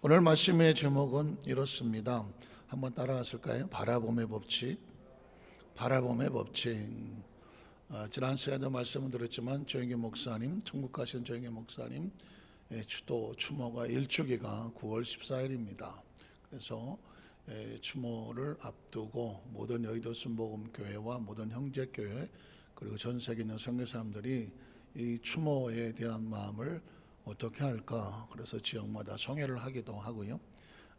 오늘 말씀의 제목은 이렇습니다. 한번 따라하실까요? 바라봄의 법칙. 바라봄의 법칙. 지난 시간에도 말씀을 드렸지만 조영기 목사님, 천국 가신 조영기 목사님 추도 추모가 일주기가 9월 14일입니다. 그래서 추모를 앞두고 모든 여의도 순복음교회와 모든 형제교회 그리고 전 세계 있는 선교사람들이 이 추모에 대한 마음을 어떻게 할까? 그래서 지역마다 성회를 하기도 하고요.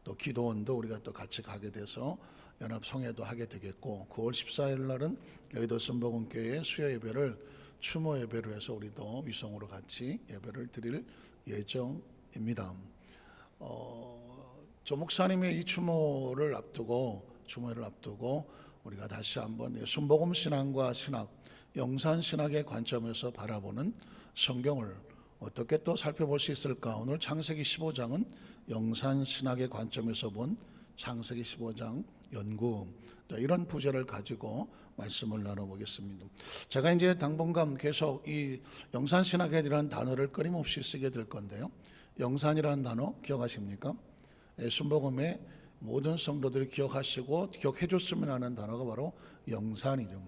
또 기도원도 우리가 또 같이 가게 돼서 연합 성회도 하게 되겠고 9월 14일 날은 여의도 순복음교회 수요 예배를 추모 예배로 해서 우리도 위성으로 같이 예배를 드릴 예정입니다. 조 목사님의 이 추모를 앞두고 우리가 다시 한번 순복음 신앙과 신학, 영산 신학의 관점에서 바라보는 성경을 어떻게 또 살펴볼 수 있을까? 오늘 창세기 15장은 영산 신학의 관점에서 본 창세기 15장 연구, 이런 부제를 가지고 말씀을 나눠보겠습니다. 제가 이제 당분간 계속 이 영산 신학이라는 단어를 끊임없이 쓰게 될 건데요. 영산이라는 단어 기억하십니까? 순복음의 모든 성도들이 기억하시고 기억해 줬으면 하는 단어가 바로 영산이죠.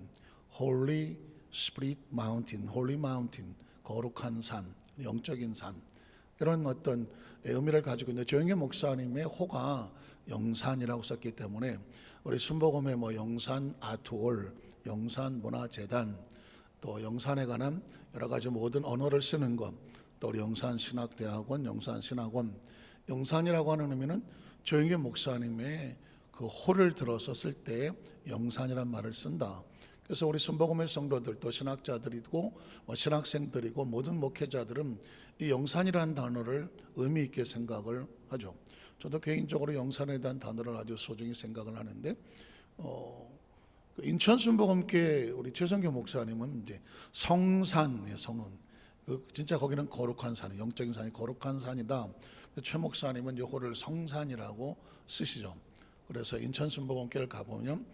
Holy Spirit Mountain, Holy Mountain, 거룩한 산, 영적인 산, 이런 어떤 의미를 가지고 있는데 조영기 목사님의 호가 영산이라고 썼기 때문에 우리 순복음의 영산 아트홀, 영산 문화재단, 또 영산에 관한 여러 가지 모든 언어를 쓰는 것, 또 우리 영산신학대학원, 영산신학원, 영산이라고 하는 의미는 조영기 목사님의 그 호를 들어서 쓸 때 영산이란 말을 쓴다. 그래서 우리 순복음의 성도들 또 신학자들이고 신학생들이고 모든 목회자들은 이 영산이라는 단어를 의미 있게 생각을 하죠. 저도 개인적으로 영산에 대한 단어를 아주 소중히 생각을 하는데 인천 순복음교회 우리 최성교 목사님은 이제 성산의 성은 진짜 거기는 거룩한 산, 영적인 산이 거룩한 산이다. 최 목사님은 이제 호를 성산이라고 쓰시죠. 그래서 인천 순복음교회를 가보면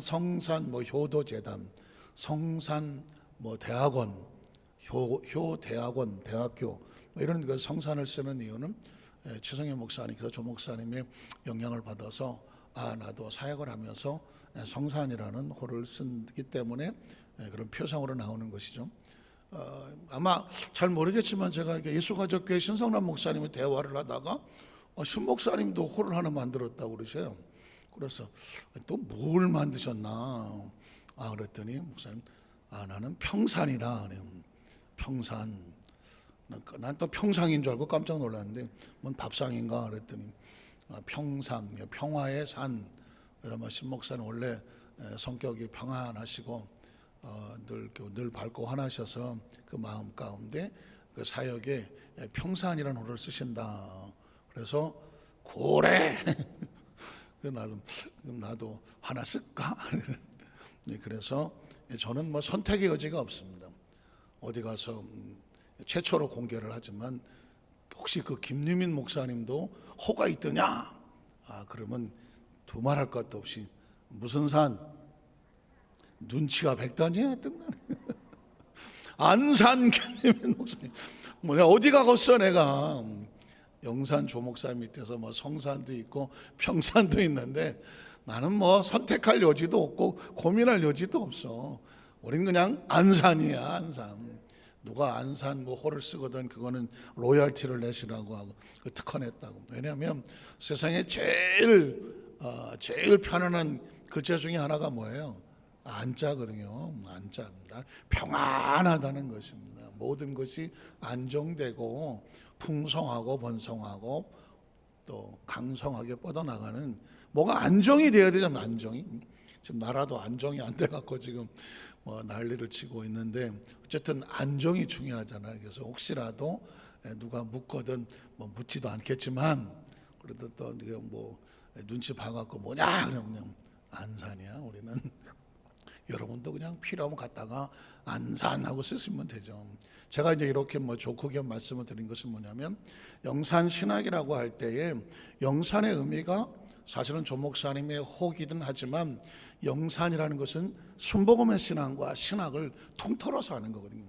성산 효도재단, 성산 대학원, 효대학원, 대학교 이런 그 성산을 쓰는 이유는 최성현 목사님께서 조 목사님의 영향을 받아서 나도 사역을 하면서 성산이라는 호를 쓰기 때문에 그런 표상으로 나오는 것이죠. 아마 잘 모르겠지만 제가 예수가족교회 신성남 목사님이 대화를 하다가 신 목사님도 호를 하나 만들었다고 그러셔요. 그래서 또 뭘 만드셨나? 그랬더니 목사님, 나는 평산이다. 평산. 난 또 평상인 줄 알고 깜짝 놀랐는데 뭔 밥상인가? 그랬더니 평산, 평화의 산. 그래서 신 목사님 원래 성격이 평안하시고 늘 밝고 환하셔서 그 마음 가운데 그 사역에 평산이라는 호를 쓰신다. 그래서 고래. 나도 하나 쓸까? 그래서 저는 선택의 여지가 없습니다. 어디 가서 최초로 공개를 하지만 혹시 그 김유민 목사님도 호가 있더냐? 그러면 두말할 것도 없이 무슨 산? 눈치가 백단이야? 안산 김유민 목사님. 내가 어디 가겠어 내가. 영산 조목사님 밑에서 성산도 있고 평산도 있는데 나는 선택할 여지도 없고 고민할 여지도 없어. 우린 그냥 안산이야, 안산. 누가 안산 호를 쓰거든 그거는 로열티를 내시라고 하고 그 특허냈다고. 왜냐하면 세상에 제일 편안한 글자 중에 하나가 뭐예요? 안자거든요. 안자입니다. 평안하다는 것입니다. 모든 것이 안정되고 풍성하고 번성하고 또 강성하게 뻗어나가는 뭐가 안정이 돼야 되잖아요. 안정이. 지금 나라도 안정이 안 돼갖고 지금 난리를 치고 있는데 어쨌든 안정이 중요하잖아요. 그래서 혹시라도 누가 묻거든 묻지도 않겠지만 그래도 또 눈치 봐갖고 뭐냐 그러면 그냥 안산이야 우리는. 여러분도 그냥 필요하면 갔다가 안산하고 쓰시면 되죠. 제가 이제 이렇게 좋고 겸 말씀을 드린 것은 뭐냐면 영산 신학이라고 할 때에 영산의 의미가 사실은 조 목사님의 호기든 하지만 영산이라는 것은 순복음의 신앙과 신학을 통틀어서 하는 거거든요.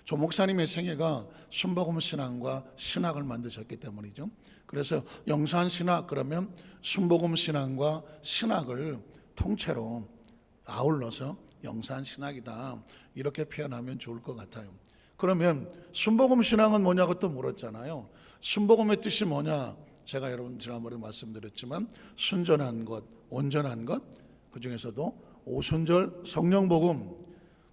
조 목사님의 생애가 순복음 신앙과 신학을 만드셨기 때문이죠. 그래서 영산 신학 그러면 순복음 신앙과 신학을 통째로 아울러서 영산 신학이다 이렇게 표현하면 좋을 것 같아요. 그러면 순복음 신앙은 뭐냐고 또 물었잖아요. 순복음의 뜻이 뭐냐? 제가 여러분 지난번에 말씀드렸지만 순전한 것, 온전한 것, 그 중에서도 오순절 성령복음,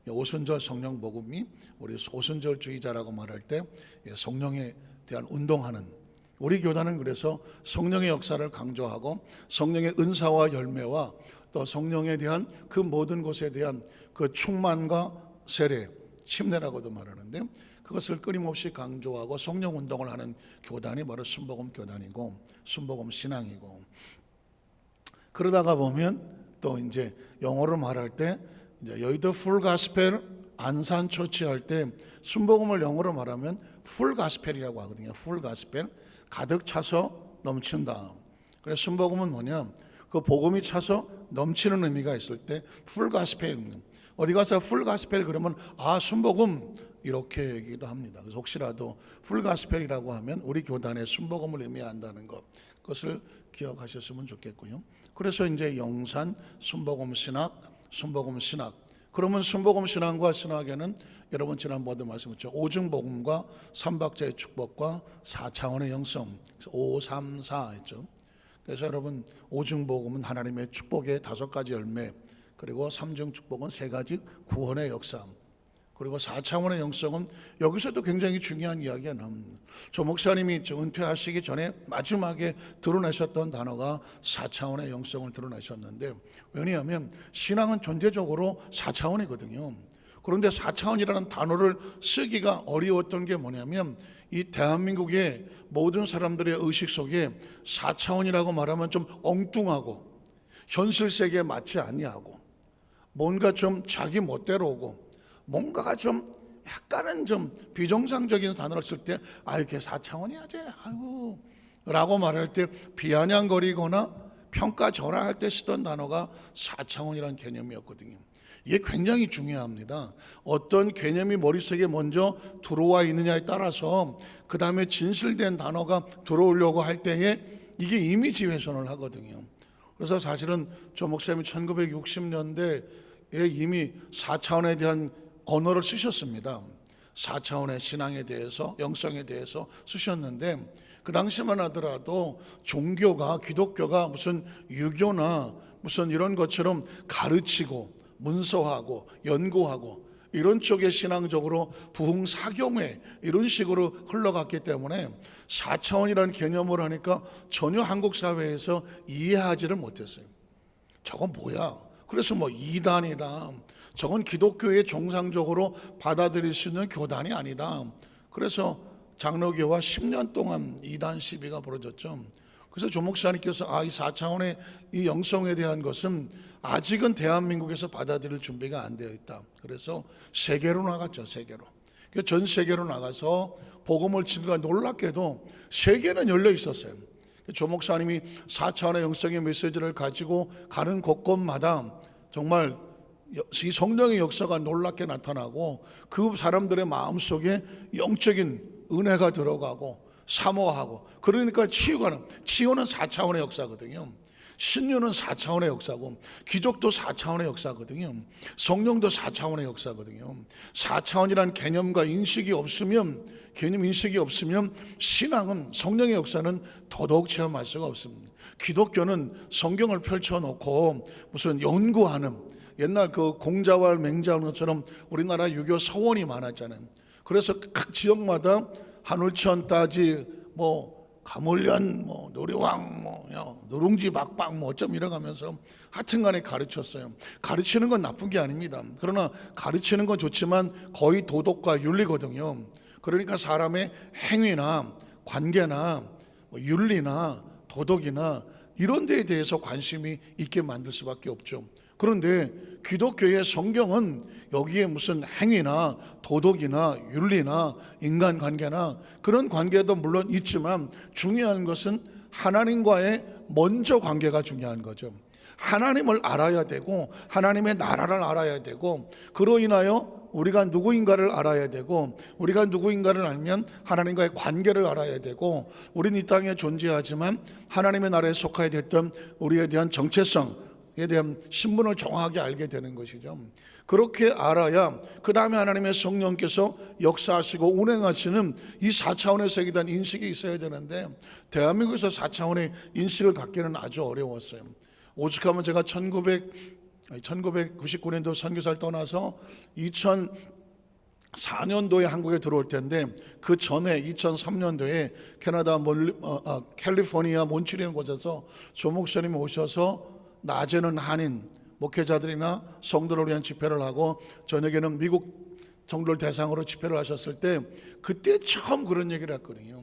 오순절 성령복음이 우리 오순절주의자라고 말할 때 성령에 대한 운동하는, 우리 교단은 그래서 성령의 역사를 강조하고 성령의 은사와 열매와 또 성령에 대한 그 모든 것에 대한 그 충만과 세례, 침례라고도 말하는데 그것을 끊임없이 강조하고 성령 운동을 하는 교단이 바로 순복음 교단이고 순복음 신앙이고, 그러다가 보면 또 이제 영어로 말할 때 이제 여의도 풀 가스펠 안산 처치 할 때 순복음을 영어로 말하면 풀 가스펠이라고 하거든요. 풀 가스펠, 가득 차서 넘친다. 그래서 순복음은 뭐냐? 그 복음이 차서 넘치는 의미가 있을 때 풀 가스펠. 어디 가서 풀 가스펠 그러면 아 순복음 이렇게 얘기도 합니다. 그래서 혹시라도 풀 가스펠이라고 하면 우리 교단의 순복음을 의미한다는 것, 그것을 기억하셨으면 좋겠고요. 그래서 이제 영산 순복음 신학, 순복음 신학. 그러면 순복음 신앙과 신학에는 여러분 지난번에도 말씀드렸죠. 오중복음과 삼박자의 축복과 4차원의 영성, 5, 3, 4 했죠. 그래서 여러분 오중복음은 하나님의 축복의 5가지 열매, 그리고 삼중축복은 3가지 구원의 역사, 그리고 4차원의 영성은 여기서도 굉장히 중요한 이야기가 나옵니다. 조 목사님이 은퇴하시기 전에 마지막에 드러내셨던 단어가 4차원의 영성을 드러내셨는데, 왜냐하면 신앙은 존재적으로 4차원이거든요. 그런데 4차원이라는 단어를 쓰기가 어려웠던 게 뭐냐면 이 대한민국의 모든 사람들의 의식 속에 4차원이라고 말하면 좀 엉뚱하고 현실 세계에 맞지 아니하고 뭔가 좀 자기 멋대로 오고 뭔가가 좀 약간은 좀 비정상적인 단어를 쓸 때 아 이렇게 4차원이야지 아이고 라고 말할 때 비아냥거리거나 평가절하할 때 쓰던 단어가 4차원이라는 개념이었거든요. 이게 굉장히 중요합니다. 어떤 개념이 머릿속에 먼저 들어와 있느냐에 따라서 그 다음에 진실된 단어가 들어오려고 할 때에 이게 이미지 훼손을 하거든요. 그래서 사실은 조 목사님이 1960년대에 이미 4차원에 대한 언어를 쓰셨습니다. 4차원의 신앙에 대해서, 영성에 대해서 쓰셨는데 그 당시만 하더라도 종교가, 기독교가 무슨 유교나 무슨 이런 것처럼 가르치고 문서하고 연구하고 이런 쪽에 신앙적으로 부흥사경회 이런 식으로 흘러갔기 때문에 4차원이라는 개념을 하니까 전혀 한국 사회에서 이해하지를 못했어요. 저건 뭐야? 그래서 뭐 이단이다, 저건 기독교의 정상적으로 받아들일 수 있는 교단이 아니다. 그래서 장로교와 10년 동안 이단 시비가 벌어졌죠. 그래서 조 목사님께서 이 4차원의 이 영성에 대한 것은 아직은 대한민국에서 받아들일 준비가 안 되어 있다. 그래서 세계로 나갔죠. 세계로. 전 세계로 나가서 복음을 증거가 놀랍게도 세계는 열려 있었어요. 조 목사님이 4차원의 영성의 메시지를 가지고 가는 곳곳마다 정말 이 성령의 역사가 놀랍게 나타나고 그 사람들의 마음속에 영적인 은혜가 들어가고 사모하고, 그러니까 치유는 4차원의 역사거든요. 신유는 4차원의 역사고 기적도 4차원의 역사거든요. 성령도 4차원의 역사거든요. 4차원이라는 개념과 인식이 없으면, 개념 인식이 없으면 신앙은, 성령의 역사는 더더욱 체험할 수가 없습니다. 기독교는 성경을 펼쳐놓고 무슨 연구하는, 옛날 그 공자왈 맹자하는 것처럼 우리나라 유교 서원이 많았잖아요. 그래서 각 지역마다 한울천 따지 뭐 가물련 뭐 노래왕 뭐 누룽지 막방 뭐 어쩜 이래가면서 하여튼간에 가르쳤어요. 가르치는 건 나쁜 게 아닙니다. 그러나 가르치는 건 좋지만 거의 도덕과 윤리거든요. 그러니까 사람의 행위나 관계나 뭐 윤리나 도덕이나 이런 데에 대해서 관심이 있게 만들 수밖에 없죠. 그런데 기독교의 성경은 여기에 무슨 행위나 도덕이나 윤리나 인간관계나 그런 관계도 물론 있지만 중요한 것은 하나님과의 먼저 관계가 중요한 거죠. 하나님을 알아야 되고 하나님의 나라를 알아야 되고 그로 인하여 우리가 누구인가를 알아야 되고, 우리가 누구인가를 알면 하나님과의 관계를 알아야 되고, 우리는 이 땅에 존재하지만 하나님의 나라에 속하게 됐던 우리에 대한 정체성에 대한 신분을 정확하게 알게 되는 것이죠. 그렇게 알아야 그 다음에 하나님의 성령께서 역사하시고 운행하시는 이 4차원의 세계에 대한 인식이 있어야 되는데, 대한민국에서 4차원의 인식을 갖기는 아주 어려웠어요. 오죽하면 제가 1999년도 선교사를 떠나서 2004년도에 한국에 들어올 텐데, 그 전에 2003년도에 캐나다 캘리포니아 몬트리올 곳에서 조 목사님이 오셔서 낮에는 한인 목회자들이나 성도를 위한 집회를 하고 저녁에는 미국 성도를 대상으로 집회를 하셨을 때, 그때 처음 그런 얘기를 했거든요.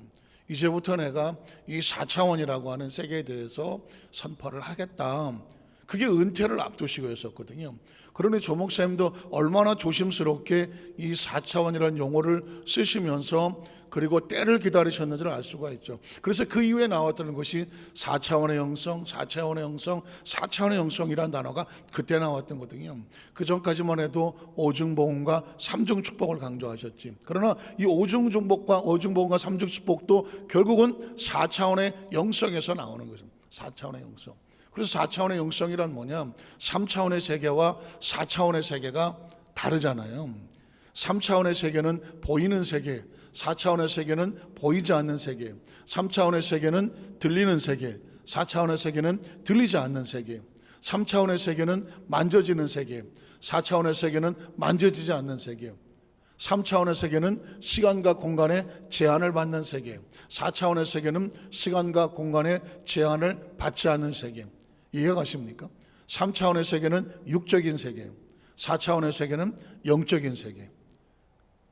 이제부터 내가 이 4차원이라고 하는 세계에 대해서 선포를 하겠다. 그게 은퇴를 앞두시고 했었거든요. 그러니 조 목사님도 얼마나 조심스럽게 이 4차원이라는 용어를 쓰시면서 그리고 때를 기다리셨는지를 알 수가 있죠. 그래서 그 이후에 나왔던 것이 4차원의 영성, 4차원의 영성, 4차원의 영성이라는 단어가 그때 나왔던 거거든요. 그 전까지만 해도 오중복음과 삼중축복을 강조하셨지. 그러나 이 오중복음과 삼중축복도 결국은 4차원의 영성에서 나오는 거죠. 4차원의 영성. 그래서 4차원의 영성이란 뭐냐? 3차원의 세계와 4차원의 세계가 다르잖아요. 3차원의 세계는 보이는 세계, 4차원의 세계는 보이지 않는 세계, 3차원의 세계는 들리는 세계, 4차원의 세계는 들리지 않는 세계, 3차원의 세계는 만져지는 세계, 4차원의 세계는 만져지지 않는 세계, 3차원의 세계는 시간과 공간의 제한을 받는 세계, 4차원의 세계는 시간과 공간의 제한을 받지 않는 세계. 이해가 가십니까? 3차원의 세계는 육적인 세계, 4차원의 세계는 영적인 세계.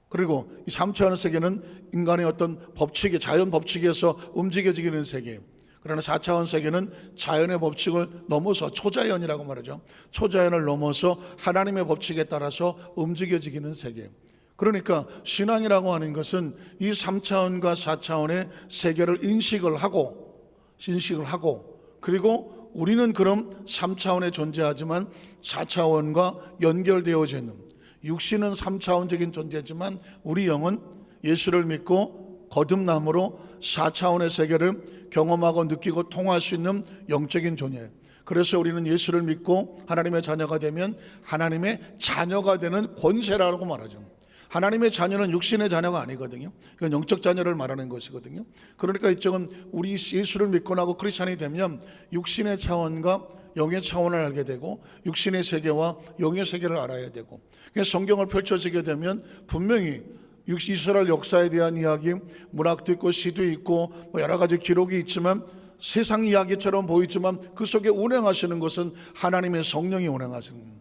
그리고 이 3차원의 세계는 인간의 어떤 법칙에, 자연 법칙에서 움직여지는 세계. 그러나 4차원 세계는 자연의 법칙을 넘어서 초자연이라고 말하죠. 초자연을 넘어서 하나님의 법칙에 따라서 움직여지는 세계. 그러니까 신앙이라고 하는 것은 이 3차원과 4차원의 세계를 인식을 하고 그리고 우리는 그럼 3차원에 존재하지만 4차원과 연결되어지는, 육신은 3차원적인 존재지만 우리 영은 예수를 믿고 거듭남으로 4차원의 세계를 경험하고 느끼고 통할 수 있는 영적인 존재. 그래서 우리는 예수를 믿고 하나님의 자녀가 되면 하나님의 자녀가 되는 권세라고 말하죠. 하나님의 자녀는 육신의 자녀가 아니거든요. 그건 영적 자녀를 말하는 것이거든요. 그러니까 이쪽은 우리 예수를 믿고 나고 크리스찬이 되면 육신의 차원과 영의 차원을 알게 되고 육신의 세계와 영의 세계를 알아야 되고, 그래서 성경을 펼쳐지게 되면 분명히 이스라엘 역사에 대한 이야기, 문학도 있고 시도 있고 여러 가지 기록이 있지만 세상 이야기처럼 보이지만 그 속에 운행하시는 것은 하나님의 성령이 운행하시는 거예요.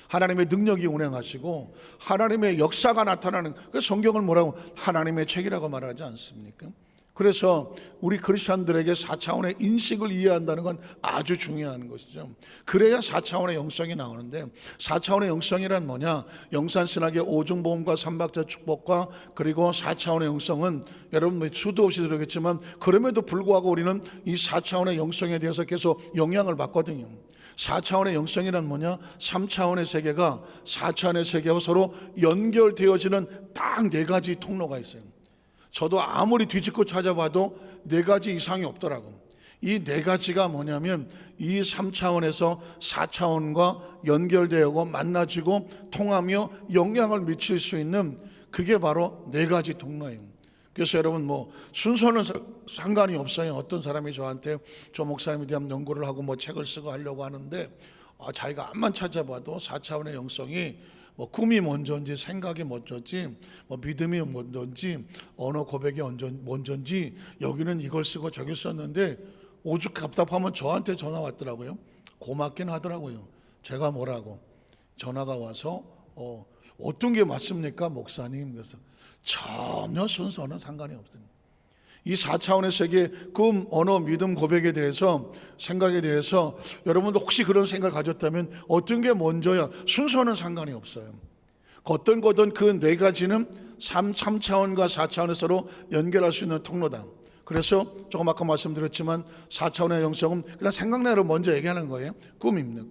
하나님의 능력이 운행하시고 하나님의 역사가 나타나는, 그 성경을 뭐라고 하나님의 책이라고 말하지 않습니까? 그래서 우리 크리스천들에게 4차원의 인식을 이해한다는 건 아주 중요한 것이죠. 그래야 4차원의 영성이 나오는데, 4차원의 영성이란 뭐냐? 영산신학의 오중보험과 삼박자 축복과 그리고 4차원의 영성은 여러분 수도 없이 들었겠지만 그럼에도 불구하고 우리는 이 4차원의 영성에 대해서 계속 영향을 받거든요. 4차원의 영성이란 뭐냐? 3차원의 세계가 4차원의 세계와 서로 연결되어지는 딱 4가지 통로가 있어요. 저도 아무리 뒤집고 찾아봐도 4가지 이상이 없더라고요. 이 4가지가 뭐냐면 이 3차원에서 4차원과 연결되고 만나지고 통하며 영향을 미칠 수 있는, 그게 바로 4가지 통로예요. 그래서 여러분 순서는 상관이 없어요. 어떤 사람이 저한테 조 목사님에 대한 연구를 하고 책을 쓰고 하려고 하는데, 자기가 암만 찾아봐도 4차원의 영성이 꿈이 먼저인지 생각이 먼저인지 믿음이 먼저인지 언어 고백이 먼저인지 여기는 이걸 쓰고 저기 썼는데, 오죽 답답하면 저한테 전화 왔더라고요. 고맙긴 하더라고요. 제가 뭐라고 전화가 와서 어떤 게 맞습니까 목사님? 그래서 전혀 순서는 상관이 없습니다. 이 4차원의 세계, 꿈, 언어, 믿음, 고백에 대해서, 생각에 대해서 여러분도 혹시 그런 생각을 가졌다면 어떤 게 먼저야? 순서는 상관이 없어요. 어떤 거든 그 4가지는 3차원과 4차원에 서로 연결할 수 있는 통로다. 그래서 조금 아까 말씀드렸지만 4차원의 영성은 그냥 생각나로 먼저 얘기하는 거예요. 꿈입니다.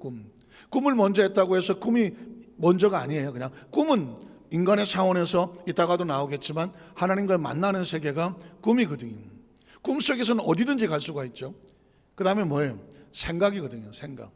꿈을 먼저 했다고 해서 꿈이 먼저가 아니에요. 그냥 꿈은 인간의 차원에서 이따가도 나오겠지만 하나님과 만나는 세계가 꿈이거든요. 꿈속에서는 어디든지 갈 수가 있죠. 그 다음에 뭐예요? 생각이거든요. 생각.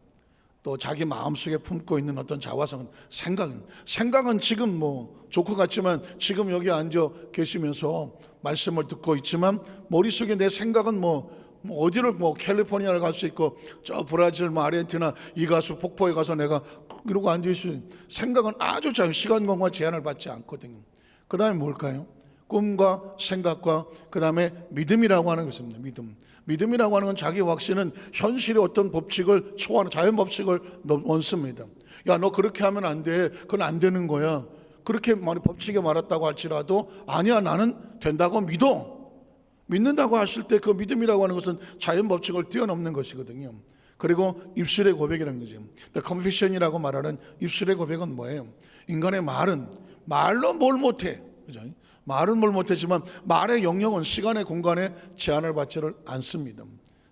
또 자기 마음속에 품고 있는 어떤 자화상은 생각은 지금 뭐 좋고 같지만 지금 여기 앉아 계시면서 말씀을 듣고 있지만 머릿속에 내 생각은 뭐 어디를 뭐 캘리포니아를 갈 수 있고 저 브라질 뭐 아르헨티나 이가수 폭포에 가서 내가 이러고 앉아 있을 수 생각은 아주 자유 시간 공간 제한을 받지 않거든요. 그 다음에 뭘까요? 꿈과 생각과 그 다음에 믿음이라고 하는 것입니다. 믿음이라고 하는 건 자기 확신은 현실의 어떤 법칙을 초월하는 자연 법칙을 넘습니다. 야, 너 그렇게 하면 안 돼. 그건 안 되는 거야. 그렇게 법칙에 말했다고 할지라도 아니야, 나는 된다고 믿는다고 하실 때 그 믿음이라고 하는 것은 자연 법칙을 뛰어넘는 것이거든요. 그리고 입술의 고백이라는 거죠. The confession이라고 말하는 입술의 고백은 뭐예요? 인간의 말로 뭘 못해. 그죠? 말은 뭘 못하지만 말의 영역은 시간의 공간에 제한을 받지를 않습니다.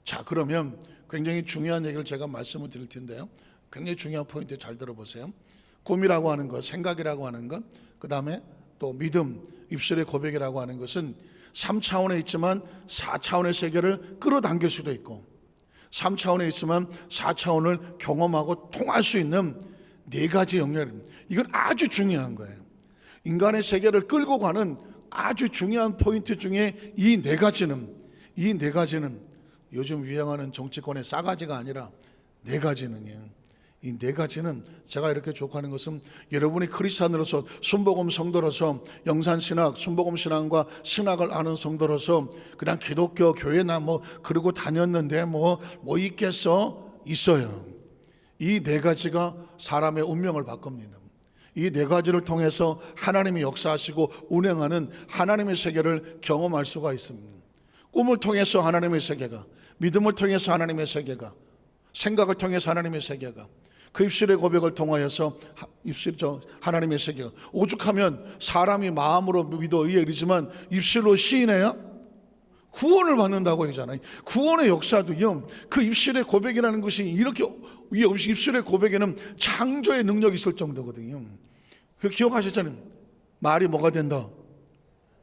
자, 그러면 굉장히 중요한 얘기를 제가 말씀을 드릴 텐데요. 굉장히 중요한 포인트 잘 들어보세요. 꿈이라고 하는 것, 생각이라고 하는 것, 그 다음에 또 믿음, 입술의 고백이라고 하는 것은 3차원에 있지만 4차원의 세계를 끌어당길 수도 있고 3차원에 있지만 4차원을 경험하고 통할 수 있는 4가지 영역입니다. 이건 아주 중요한 거예요. 인간의 세계를 끌고 가는 아주 중요한 포인트 중에 이 4가지는 요즘 유행하는 정치권의 싸가지가 아니라 4가지는 이 4가지는 제가 이렇게 족하는 것은 여러분이 크리스찬으로서 순복음 성도로서 영산신학, 순복음 신앙과 신학을 아는 성도로서 그냥 기독교 교회나 뭐 그러고 다녔는데 뭐 있겠어? 있어요. 이 4가지가 사람의 운명을 바꿉니다. 이 4가지를 통해서 하나님이 역사하시고 운행하는 하나님의 세계를 경험할 수가 있습니다. 꿈을 통해서 하나님의 세계가, 믿음을 통해서 하나님의 세계가, 생각을 통해서 하나님의 세계가, 그 입술의 고백을 통하여서 하나님의 세계가, 오죽하면 사람이 마음으로 믿어 의에 이르지만 입술로 시인해야 구원을 받는다고 하잖아요. 구원의 역사도요, 그 입술의 고백이라는 것이 이렇게 입술의 고백에는 창조의 능력이 있을 정도거든요. 그 기억하셨잖아요. 말이 뭐가 된다?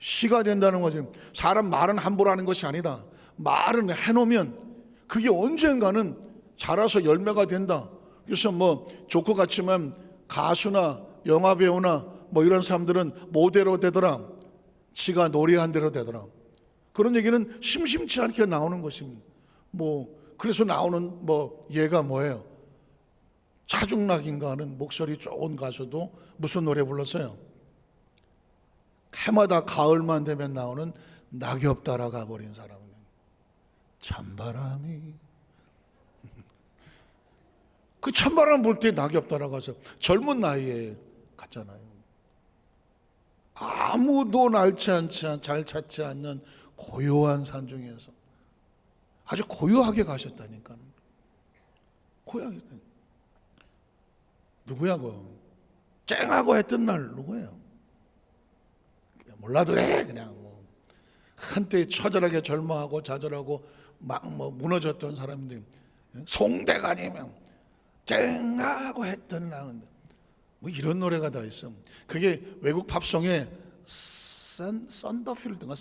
시가 된다는 거죠. 사람 말은 함부로 하는 것이 아니다. 말은 해놓으면 그게 언젠가는 자라서 열매가 된다. 그래서 뭐 좋고 같지만 가수나 영화배우나 뭐 이런 사람들은 모델로 되더라. 지가 노래한 대로 되더라. 그런 얘기는 심심치 않게 나오는 것입니다. 뭐 그래서 나오는 뭐 예가 뭐예요? 차중락인가 하는 목소리 좋은 가수도 무슨 노래 불렀어요? 해마다 가을만 되면 나오는 낙엽 따라가 버린 사람은 찬바람이 그 찬바람 불 때 낙엽 따라가서 젊은 나이에 갔잖아요. 아무도 잘 찾지 않는 고요한 산 중에서 아주 고요하게 가셨다니까. 고요하게. 누구야 그 쨍하고 했던 날 누구예요? 몰라도 해 그냥 뭐 한때 처절하게 절망하고 좌절하고 막 뭐 무너졌던 사람들 송대가니면 쨍하고 했던 날 뭐 이런 노래가 다 있어. 그게 외국 팝송에 센터필드인가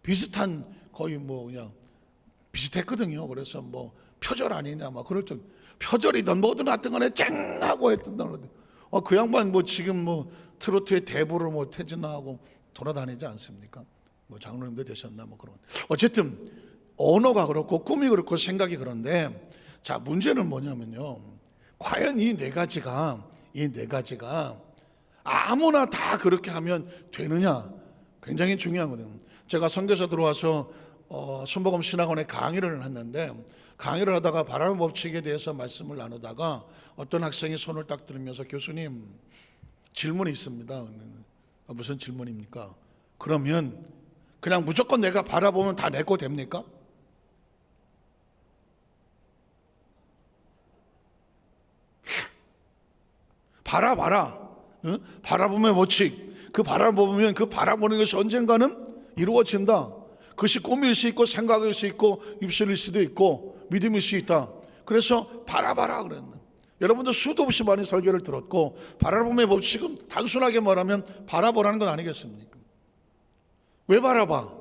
비슷한 거의 뭐 그냥 비슷했거든요. 그래서 뭐 표절 아니냐 막 그럴 정 표절이든 뭐든 하여튼 간에 쨍하고 했던 날. 그 양반 뭐 지금 뭐 트로트의 대부를 뭐 퇴진하고 돌아다니지 않습니까? 뭐 장로님도 되셨나 뭐 그런. 어쨌든 언어가 그렇고 꿈이 그렇고 생각이 그런데 자 문제는 뭐냐면요. 과연 이 4가지가 아무나 다 그렇게 하면 되느냐? 굉장히 중요하거든요. 제가 선교사 들어와서 순복음 신학원에 강의를 했는데 강의를 하다가 바람의 법칙에 대해서 말씀을 나누다가 어떤 학생이 손을 딱 들으면서 교수님 질문이 있습니다. 무슨 질문입니까? 그러면 그냥 무조건 내가 바라보면 다 내 거 됩니까? 바라봐라. 응? 바라보면 법칙. 그 바라보면 그 바라보는 것이 언젠가는 이루어진다. 그것이 꿈일 수 있고 생각일 수 있고 입술일 수도 있고 믿음일 수 있다. 그래서 바라봐라 그랬네. 여러분도 수도 없이 많이 설교를 들었고, 바라봄의 법칙은 단순하게 말하면 바라보라는 건 아니겠습니까? 왜 바라봐?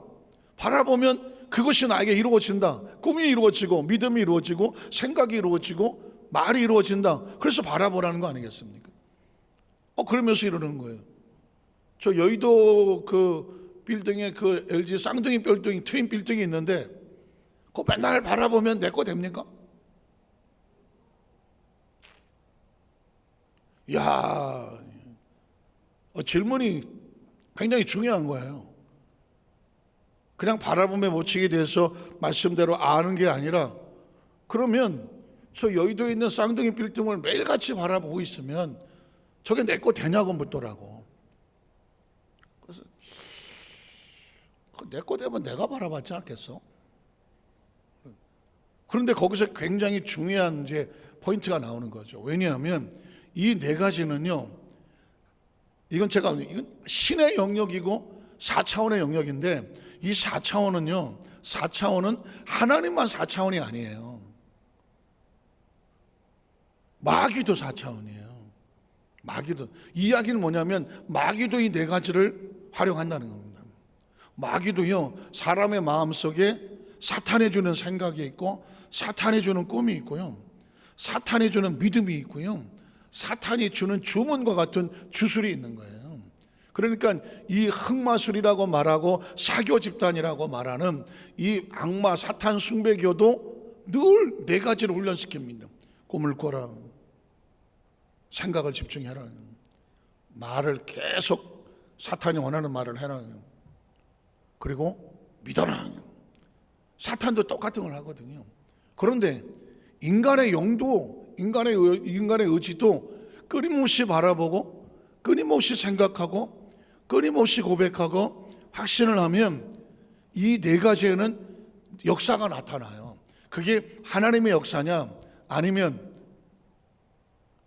바라보면 그것이 나에게 이루어진다. 꿈이 이루어지고, 믿음이 이루어지고, 생각이 이루어지고, 말이 이루어진다. 그래서 바라보라는 거 아니겠습니까? 그러면서 이러는 거예요. 저 여의도 그 빌딩에 그 LG 쌍둥이 빌딩, 트윈 빌딩이 있는데, 그거 맨날 바라보면 내 거 됩니까? 야, 질문이 굉장히 중요한 거예요. 그냥 바라봄의 법칙에 대해서 말씀대로 아는 게 아니라, 그러면 저 여의도에 있는 쌍둥이 빌딩을 매일같이 바라보고 있으면 저게 내 거 되냐고 묻더라고. 그래서 내 거 되면 내가 바라봤지 않겠어? 그런데 거기서 굉장히 중요한 이제 포인트가 나오는 거죠. 왜냐하면 이 네 가지는요, 이건 신의 영역이고 4차원의 영역인데, 이 4차원은요, 4차원은 하나님만 4차원이 아니에요. 마귀도 4차원이에요. 마귀도. 이 이야기는 뭐냐면 마귀도 이 네 가지를 활용한다는 겁니다. 마귀도요, 사람의 마음속에 사탄이 주는 생각이 있고, 사탄이 주는 꿈이 있고요, 사탄이 주는 믿음이 있고요, 사탄이 주는 주문과 같은 주술이 있는 거예요. 그러니까 이 흑마술이라고 말하고 사교 집단이라고 말하는 이 악마 사탄 숭배교도 늘 네 가지를 훈련시킵니다. 꿈을 꿔라, 생각을 집중해라, 말을 계속 사탄이 원하는 말을 해라, 그리고 믿어라. 사탄도 똑같은 걸 하거든요. 그런데 인간의 영도, 인간의 의지도 끊임없이 바라보고, 끊임없이 생각하고, 끊임없이 고백하고 확신을 하면 이 네 가지에는 역사가 나타나요. 그게 하나님의 역사냐 아니면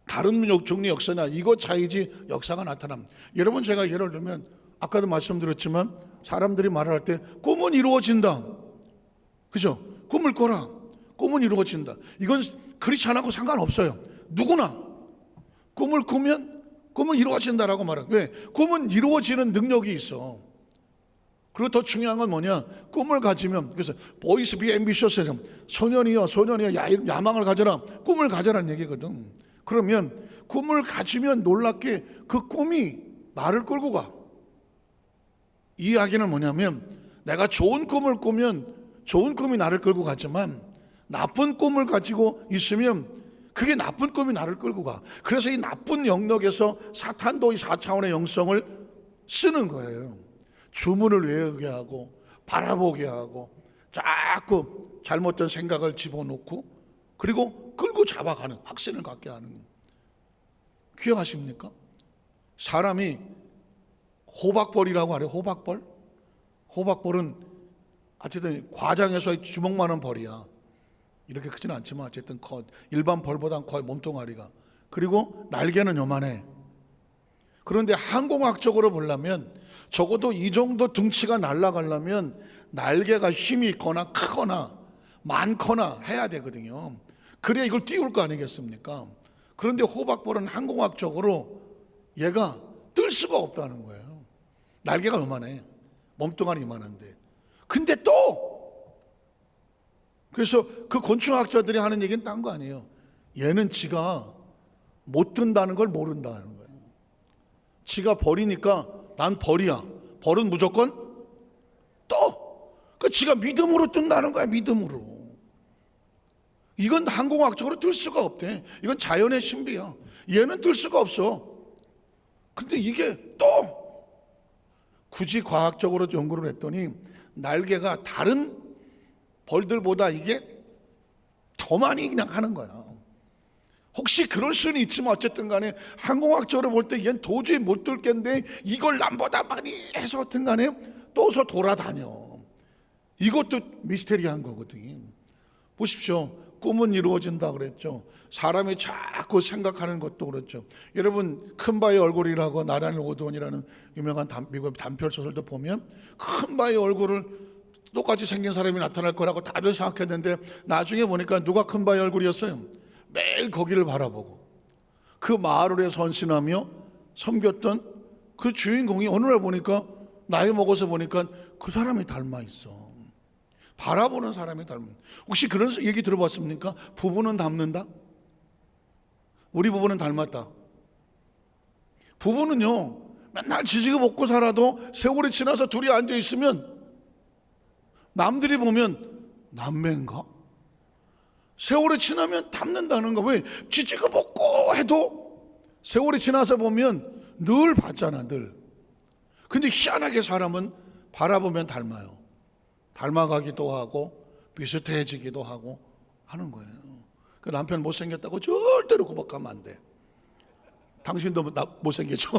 다른 종류의 역사냐, 이것 차이지 역사가 나타납니다. 여러분, 제가 예를 들면 아까도 말씀드렸지만 사람들이 말할 때 꿈은 이루어진다, 그죠? 꿈을 꿔라, 꿈은 이루어진다. 이건 크리스찬하고 상관없어요. 누구나 꿈을 꾸면 꿈은 이루어진다라고 말해요. 왜? 꿈은 이루어지는 능력이 있어. 그리고 더 중요한 건 뭐냐? 꿈을 가지면, 그래서 boys be ambitious, 소년이여 야망을 가져라, 꿈을 가져라는 얘기거든. 그러면 꿈을 가지면 놀랍게 그 꿈이 나를 끌고 가. 이 이야기는 뭐냐면, 내가 좋은 꿈을 꾸면 좋은 꿈이 나를 끌고 가지만, 나쁜 꿈을 가지고 있으면 그게 나쁜 꿈이 나를 끌고 가. 그래서 이 나쁜 영역에서 사탄도 이 4차원의 영성을 쓰는 거예요. 주문을 외우게 하고, 바라보게 하고, 자꾸 잘못된 생각을 집어넣고, 그리고 끌고 잡아가는, 확신을 갖게 하는. 기억하십니까? 사람이 호박벌이라고 하래요. 호박벌은 어쨌든 과장해서 주먹만한 벌이야. 이렇게 크지는 않지만 어쨌든 일반 벌보다는 거의 몸뚱아리가. 그리고 날개는 요만해. 그런데 항공학적으로 보려면 적어도 이 정도 등치가 날아가려면 날개가 힘이 있거나 크거나 많거나 해야 되거든요. 그래야 이걸 띄울 거 아니겠습니까? 그런데 호박벌은 항공학적으로 얘가 뜰 수가 없다는 거예요. 날개가 요만해. 몸뚱아리 이만한데. 근데 또 그래서 그 곤충학자들이 하는 얘기는 딴 거 아니에요. 얘는 지가 못 뜬다는 걸 모른다는 거예요. 지가 벌이니까 난 벌이야. 벌은 무조건 또. 그러니까 지가 믿음으로 뜬다는 거야. 믿음으로. 이건 항공학적으로 뜰 수가 없대. 이건 자연의 신비야. 얘는 뜰 수가 없어. 근데 이게 또 굳이 과학적으로 연구를 했더니 날개가 다른 벌들보다 이게 더 많이 그냥 하는 거야. 혹시 그럴 수는 있지만 어쨌든 간에 항공학적으로 볼 때 얘는 도저히 못 뚫겠는데 이걸 남보다 많이 해서 어쨌든 간에 떠서 돌아다녀. 이것도 미스테리한 거거든요. 보십시오. 꿈은 이루어진다 그랬죠. 사람이 자꾸 생각하는 것도 그렇죠. 여러분, 큰바의 얼굴이라고 나단 로돈이라는 유명한 미국 단편 소설도 보면 큰바의 얼굴을 똑같이 생긴 사람이 나타날 거라고 다들 생각했는데 나중에 보니까 누가 큰바의 얼굴이었어요? 매일 거기를 바라보고 그 마을에 헌신하며 섬겼던 그 주인공이 어느 날 보니까 나이 먹어서 보니까 그 사람이 닮아 있어. 바라보는 사람이 닮아. 혹시 그런 얘기 들어봤습니까? 부부는 닮는다? 우리 부부는 닮았다. 부부는요, 맨날 지지고 먹고 살아도 세월이 지나서 둘이 앉아 있으면 남들이 보면 남매인가? 세월이 지나면 닮는다는 거. 왜? 지지고 먹고 해도 세월이 지나서 보면 늘 봤잖아, 늘. 근데 희한하게 사람은 바라보면 닮아요. 닮아가기도 하고 비슷해지기도 하고 하는 거예요. 그 남편 못생겼다고 절대로 구박하면 안 돼. 당신도 못생겼죠?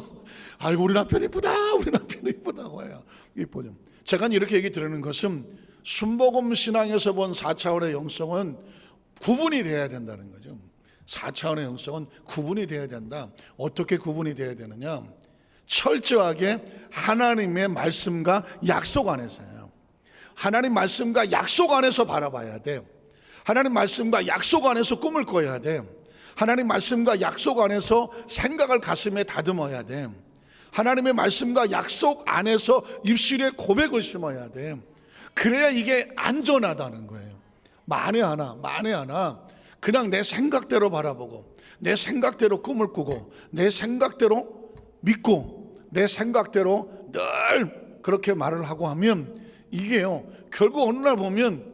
아이고 우리 남편 이쁘다, 우리 남편 이쁘다고 해요. 이쁘죠. 제가 이렇게 얘기 드리는 것은 순복음 신앙에서 본 4차원의 영성은 구분이 돼야 된다는 거죠. 4차원의 영성은 구분이 돼야 된다. 어떻게 구분이 돼야 되느냐? 철저하게 하나님의 말씀과 약속 안에서요. 하나님 말씀과 약속 안에서 바라봐야 돼요. 하나님 말씀과 약속 안에서 꿈을 꿔야 돼요. 하나님 말씀과 약속 안에서 생각을 가슴에 다듬어야 돼. 하나님의 말씀과 약속 안에서 입술에 고백을 심어야 돼. 그래야 이게 안전하다는 거예요. 만에 하나 그냥 내 생각대로 바라보고 내 생각대로 꿈을 꾸고 내 생각대로 믿고 내 생각대로 늘 그렇게 말을 하고 하면 이게요, 결국 어느 날 보면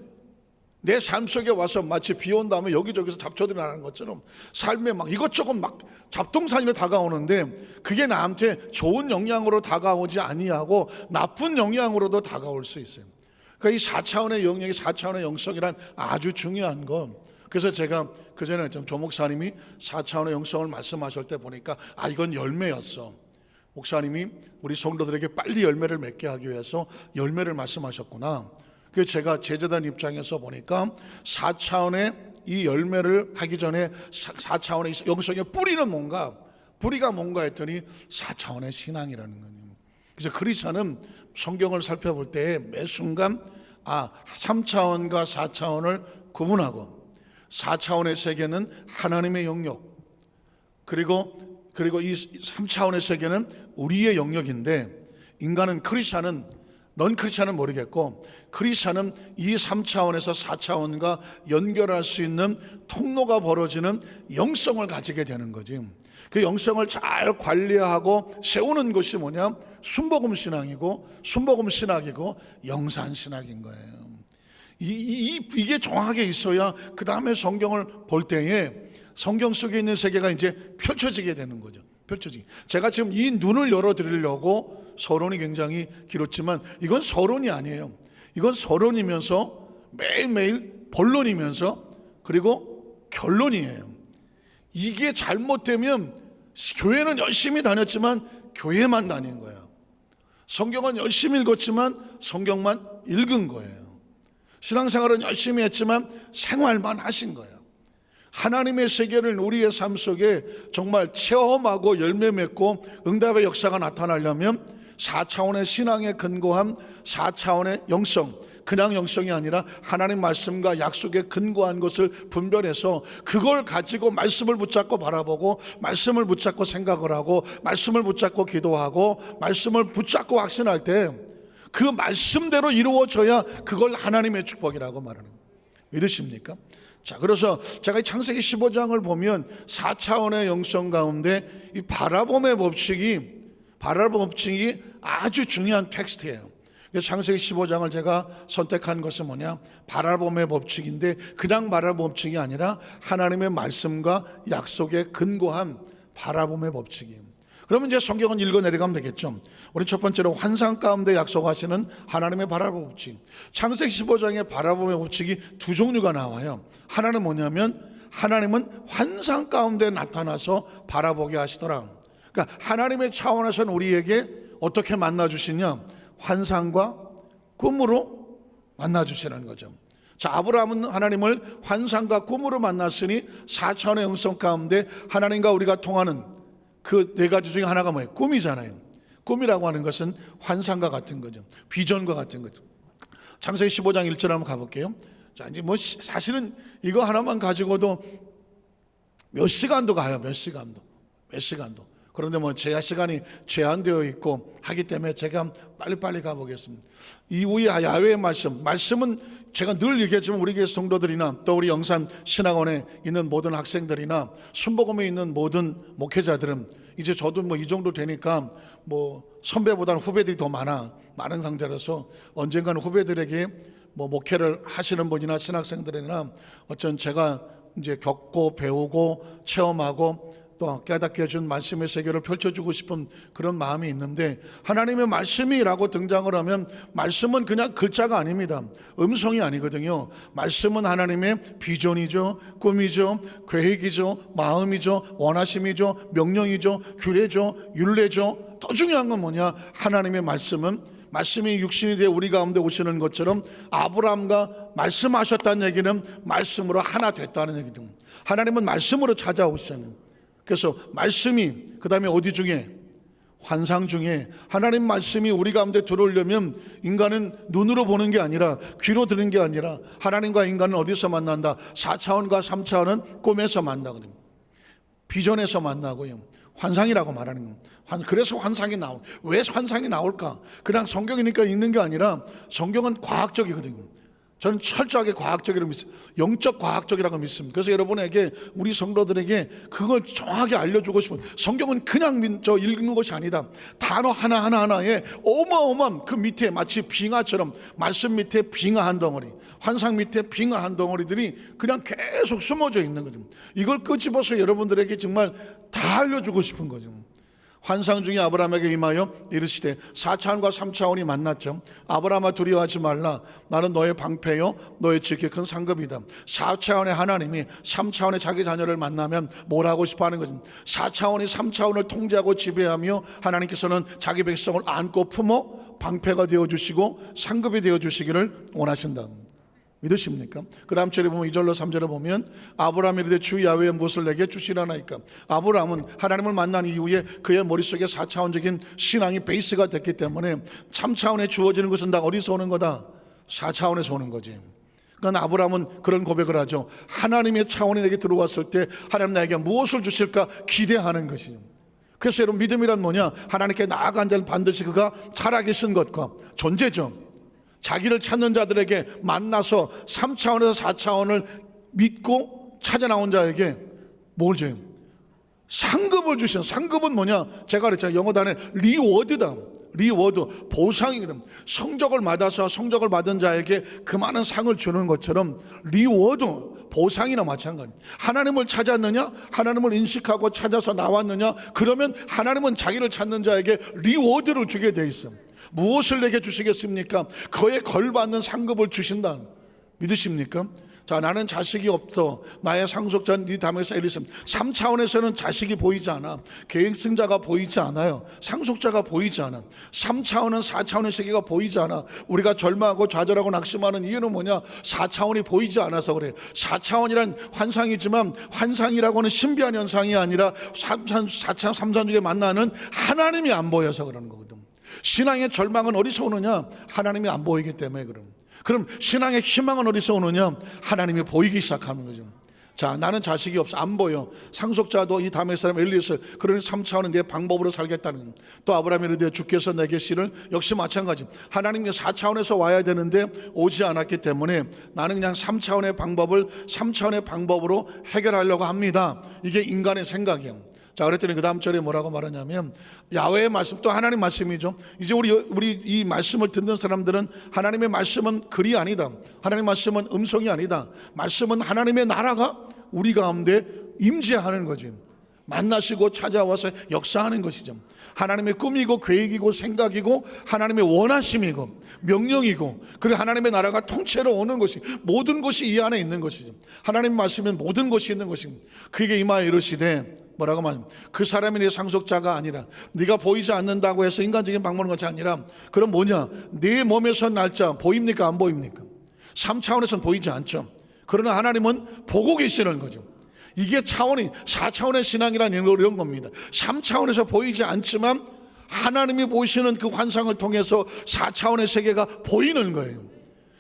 내 삶 속에 와서 마치 비 온 다음에 여기저기서 잡초들이 나는 것처럼 삶에 막 이것저것 막 잡동사니로 다가오는데 그게 나한테 좋은 영향으로 다가오지 아니하고 나쁜 영향으로도 다가올 수 있어요. 그러니까 이 4차원의 영역이 4차원의 영성이란 아주 중요한 건, 그래서 제가 그전에 조 목사님이 4차원의 영성을 말씀하실 때 보니까 이건 열매였어. 목사님이 우리 성도들에게 빨리 열매를 맺게 하기 위해서 열매를 말씀하셨구나. 그래서 제가 제자단 입장에서 보니까 4차원의 이 열매를 하기 전에 4차원의 영성의 뿌리는 뭔가, 뿌리가 뭔가 했더니 4차원의 신앙이라는 거예요. 그래서 크리스찬은 성경을 살펴볼 때 매 순간 3차원과 4차원을 구분하고 4차원의 세계는 하나님의 영역, 그리고 이 3차원의 세계는 우리의 영역인데, 인간은 크리스찬은, 넌 크리스찬은 모르겠고 크리스찬은 이 3차원에서 4차원과 연결할 수 있는 통로가 벌어지는 영성을 가지게 되는 거지. 그 영성을 잘 관리하고 세우는 것이 뭐냐? 순복음 신앙이고 순복음 신학이고 영산 신학인 거예요. 이게 정확하게 있어야 그 다음에 성경을 볼 때에 성경 속에 있는 세계가 이제 펼쳐지게 되는 거죠. 펼쳐지게. 제가 지금 이 눈을 열어드리려고 서론이 굉장히 길었지만 이건 서론이 아니에요. 이건 서론이면서 매일매일 본론이면서 그리고 결론이에요. 이게 잘못되면 교회는 열심히 다녔지만 교회만 다닌 거예요. 성경은 열심히 읽었지만 성경만 읽은 거예요. 신앙생활은 열심히 했지만 생활만 하신 거예요. 하나님의 세계를 우리의 삶 속에 정말 체험하고 열매 맺고 응답의 역사가 나타나려면 4차원의 신앙에 근거한 4차원의 영성, 그냥 영성이 아니라 하나님 말씀과 약속에 근거한 것을 분별해서 그걸 가지고 말씀을 붙잡고 바라보고 말씀을 붙잡고 생각을 하고 말씀을 붙잡고 기도하고 말씀을 붙잡고 확신할 때 그 말씀대로 이루어져야 그걸 하나님의 축복이라고 말하는 거예요. 믿으십니까? 자, 그래서 제가 이 창세기 15장을 보면 4차원의 영성 가운데 이 바라봄의 법칙이 아주 중요한 텍스트예요. 창세기 15장을 제가 선택한 것은 뭐냐? 바라봄의 법칙인데 그냥 바라봄의 법칙이 아니라 하나님의 말씀과 약속에 근거한 바라봄의 법칙이에요. 그러면 이제 성경은 읽어 내려가면 되겠죠. 우리 첫 번째로 환상 가운데 약속하시는 하나님의 바라봄의 법칙. 창세기 15장에 바라봄의 법칙이 두 종류가 나와요. 하나는 뭐냐면 하나님은 환상 가운데 나타나서 바라보게 하시더라. 그러니까 하나님의 차원에서는 우리에게 어떻게 만나주시냐? 환상과 꿈으로 만나주시는 거죠. 자, 아브라함은 하나님을 환상과 꿈으로 만났으니 4차원의 영성 가운데 하나님과 우리가 통하는 그 네 가지 중에 하나가 뭐예요? 꿈이잖아요. 꿈이라고 하는 것은 환상과 같은 거죠. 비전과 같은 거죠. 창세기 15장 1절 한번 가볼게요. 자, 이제 뭐 사실은 이거 하나만 가지고도 몇 시간도 가요. 몇 시간도. 몇 시간도. 그런데 뭐 제 시간이 제한되어 있고 하기 때문에 제가 빨리빨리 가보겠습니다. 이후에 야훼의 말씀은 제가 늘 얘기했지만 우리 교회 성도들이나 또 우리 영산 신학원에 있는 모든 학생들이나 순복음에 있는 모든 목회자들은 이제 저도 뭐 이 정도 되니까 뭐 선배보다는 후배들이 더 많은 상태라서 언젠가는 후배들에게 뭐 목회를 하시는 분이나 신학생들이나 어쩐 제가 이제 겪고 배우고 체험하고 또 깨닫게 해준 말씀의 세계를 펼쳐주고 싶은 그런 마음이 있는데, 하나님의 말씀이라고 등장을 하면 말씀은 그냥 글자가 아닙니다. 음성이 아니거든요. 말씀은 하나님의 비전이죠, 꿈이죠, 계획이죠, 마음이죠, 원하심이죠, 명령이죠, 규례죠, 율례죠. 더 중요한 건 뭐냐? 하나님의 말씀이 육신이 되어 우리 가운데 오시는 것처럼 아브라함과 말씀하셨다는 얘기는 말씀으로 하나 됐다는 얘기죠. 하나님은 말씀으로 찾아오셨어요. 그래서 말씀이 그 다음에 어디 중에? 환상 중에. 하나님 말씀이 우리 가운데 들어오려면 인간은 눈으로 보는 게 아니라 귀로 들은 게 아니라 하나님과 인간은 어디서 만난다? 4차원과 3차원은 꿈에서 만나거든요. 비전에서 만나고요. 환상이라고 말하는 겁니다. 그래서 환상이 왜 환상이 나올까? 그냥 성경이니까 읽는 게 아니라 성경은 과학적이거든요. 저는 철저하게 과학적이라고 믿습니다. 영적 과학적이라고 믿습니다. 그래서 여러분에게, 우리 성도들에게 그걸 정확하게 알려주고 싶어요. 성경은 그냥 읽는 것이 아니다. 단어 하나하나에 어마어마한 그 밑에 마치 빙하처럼, 말씀 밑에 빙하 한 덩어리, 환상 밑에 빙하 한 덩어리들이 그냥 계속 숨어져 있는 거죠. 이걸 끄집어서 여러분들에게 정말 다 알려주고 싶은 거죠. 환상 중에 아브라함에게 임하여 이르시되, 4차원과 3차원이 만났죠. 아브라함아 두려워하지 말라. 나는 너의 방패요 너의 지극히 큰 상급이다. 4차원의 하나님이 3차원의 자기 자녀를 만나면 뭘 하고 싶어 하는 것입니다. 4차원이 3차원을 통제하고 지배하며 하나님께서는 자기 백성을 안고 품어 방패가 되어주시고 상급이 되어주시기를 원하신다. 믿으십니까? 그 다음 절에 보면 2절로 3절에 보면 아브라함이 이르되 주 야훼의 무엇을 내게 주시려나이까. 아브라함은 하나님을 만난 이후에 그의 머릿속에 4차원적인 신앙이 베이스가 됐기 때문에 3차원에 주어지는 것은 다 어디서 오는 거다? 4차원에서 오는 거지. 그러니까 아브라함은 그런 고백을 하죠. 하나님의 차원이 내게 들어왔을 때 하나님 나에게 무엇을 주실까 기대하는 것이죠. 그래서 여러분, 믿음이란 뭐냐? 하나님께 나아간 자는 반드시 그가 살아계신 것과 존재죠. 자기를 찾는 자들에게 만나서 3차원에서 4차원을 믿고 찾아 나온 자에게 뭘 줘요? 상급을 주시는. 상급은 뭐냐? 제가 그랬잖아요. 영어 단어 리워드다. 리워드, 보상이거든. 성적을 받아서 성적을 받은 자에게 그 많은 상을 주는 것처럼 리워드, 보상이나 마찬가지. 하나님을 찾았느냐? 하나님을 인식하고 찾아서 나왔느냐? 그러면 하나님은 자기를 찾는 자에게 리워드를 주게 돼 있어. 무엇을 내게 주시겠습니까? 그에 걸받는 상급을 주신다. 믿으십니까? 자, 나는 자식이 없어. 나의 상속자는 네 담에서 엘리셈. 3차원에서는 자식이 보이지 않아. 계획승자가 보이지 않아요. 상속자가 보이지 않아. 3차원은 4차원의 세계가 보이지 않아. 우리가 절망하고 좌절하고 낙심하는 이유는 뭐냐? 4차원이 보이지 않아서 그래. 4차원이란 환상이지만 환상이라고는 신비한 현상이 아니라 4차원 3차원 중에 만나는 하나님이 안 보여서 그러는 거거든. 신앙의 절망은 어디서 오느냐? 하나님이 안 보이기 때문에. 그럼 신앙의 희망은 어디서 오느냐? 하나님이 보이기 시작하는 거죠. 자, 나는 자식이 없어, 안 보여. 상속자도 이 다메 사람 엘리에서, 그러니 3차원은 내 방법으로 살겠다는. 또 아브라함이 이르되 주께서 내게 시를, 역시 마찬가지. 하나님이 4차원에서 와야 되는데 오지 않았기 때문에 나는 그냥 3차원의 방법으로 해결하려고 합니다. 이게 인간의 생각이에요. 자, 그랬더니 그 다음 절에 뭐라고 말하냐면, 야훼의 말씀, 또 하나님 말씀이죠. 이제 우리 이 말씀을 듣는 사람들은 하나님의 말씀은 글이 아니다. 하나님의 말씀은 음성이 아니다. 말씀은 하나님의 나라가 우리 가운데 임재하는 거지. 만나시고 찾아와서 역사하는 것이죠. 하나님의 꿈이고 계획이고 생각이고 하나님의 원하심이고 명령이고, 그리고 하나님의 나라가 통째로 오는 것이, 모든 것이 이 안에 있는 것이죠. 하나님 말씀은 모든 것이 있는 것입니다. 그에게 임하여 이르시되, 뭐라고 말하면, 그 사람이 내 상속자가 아니라, 네가 보이지 않는다고 해서 인간적인 방법인 것이 아니라, 그럼 뭐냐? 네 몸에서 날짜 보입니까? 안 보입니까? 3차원에서는 보이지 않죠. 그러나 하나님은 보고 계시는 거죠. 이게 차원이 4차원의 신앙이라는 이런 겁니다. 3차원에서 보이지 않지만 하나님이 보시는 그 환상을 통해서 4차원의 세계가 보이는 거예요.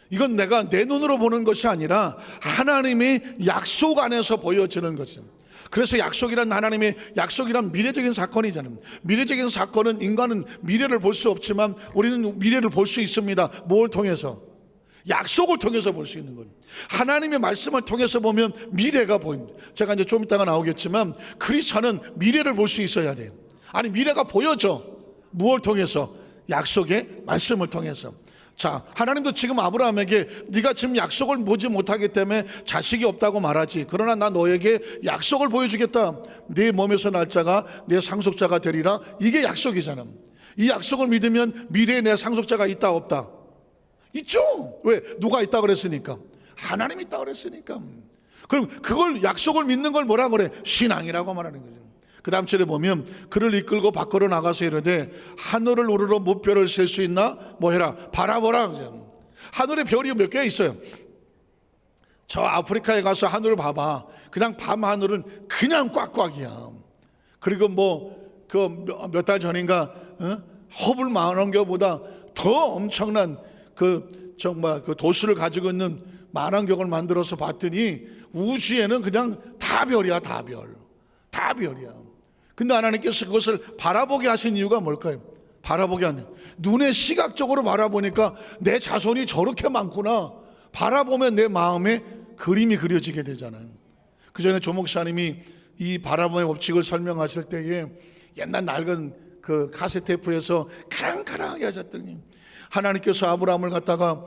이건 내가 내 눈으로 보는 것이 아니라 하나님의 약속 안에서 보여지는 것입니다. 그래서 약속이란 하나님의 약속이란 미래적인 사건이잖아요. 미래적인 사건은 인간은 미래를 볼 수 없지만 우리는 미래를 볼 수 있습니다. 뭘 통해서? 약속을 통해서 볼 수 있는 거예요. 하나님의 말씀을 통해서 보면 미래가 보입니다. 제가 이제 좀 이따가 나오겠지만 크리스찬은 미래를 볼 수 있어야 돼요. 아니 미래가 보여져. 무엇을 통해서? 약속의 말씀을 통해서. 자, 하나님도 지금 아브라함에게 네가 지금 약속을 보지 못하기 때문에 자식이 없다고 말하지. 그러나 나 너에게 약속을 보여주겠다. 네 몸에서 날 자가 내 상속자가 되리라. 이게 약속이잖아. 이 약속을 믿으면 미래에 내 상속자가 있다 없다? 있죠. 왜? 누가 있다 그랬으니까. 하나님이 있다 그랬으니까. 그럼 그걸 약속을 믿는 걸 뭐라 그래? 신앙이라고 말하는 거죠. 그 다음 절에 보면 그를 이끌고 밖으로 나가서 이르되 하늘을 우러러 무별을 셀 수 있나? 뭐 해라? 바라보라. 하늘에 별이 몇 개 있어요. 저 아프리카에 가서 하늘을 봐봐. 그냥 밤 하늘은 그냥 꽉꽉이야. 그리고 뭐 그 몇 달 전인가 허블 망원경보다 더 엄청난 그 정말 그 도수를 가지고 있는 망원경을 만들어서 봤더니 우주에는 그냥 다 별이야. 다 별. 다 별이야. 근데 하나님께서 그것을 바라보게 하신 이유가 뭘까요? 바라보게 하는, 눈에 시각적으로 바라보니까 내 자손이 저렇게 많구나. 바라보면 내 마음에 그림이 그려지게 되잖아요. 그 전에 조 목사님이 이 바라봄의 법칙을 설명하실 때에 옛날 낡은 그 카세테이프에서 카랑카랑하게 하셨더니 하나님께서 아브라함을 갖다가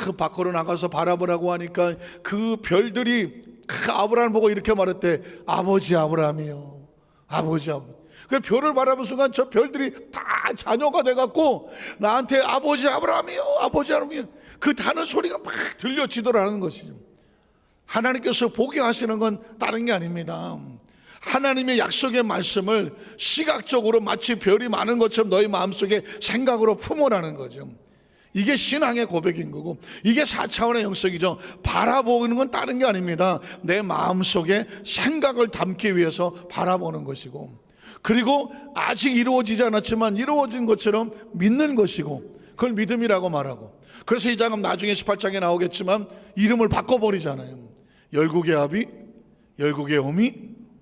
그 밖으로 나가서 바라보라고 하니까 그 별들이 아브라함을 보고 이렇게 말했대. 아버지 아브라함이요. 아버지 아브라함. 그 별을 바라본 순간 저 별들이 다 자녀가 돼갖고 나한테 아버지 아브라함이요. 아버지 아브라함이요. 그 단어 소리가 막 들려지더라는 것이죠. 하나님께서 보게 하시는 건 다른 게 아닙니다. 하나님의 약속의 말씀을 시각적으로 마치 별이 많은 것처럼 너희 마음속에 생각으로 품어라는 거죠. 이게 신앙의 고백인 거고 이게 4차원의 영성이죠. 바라보는 건 다른 게 아닙니다. 내 마음속에 생각을 담기 위해서 바라보는 것이고 그리고 아직 이루어지지 않았지만 이루어진 것처럼 믿는 것이고 그걸 믿음이라고 말하고 그래서 이 장은 나중에 18장에 나오겠지만 이름을 바꿔버리잖아요. 열국의 아비, 열국의 어미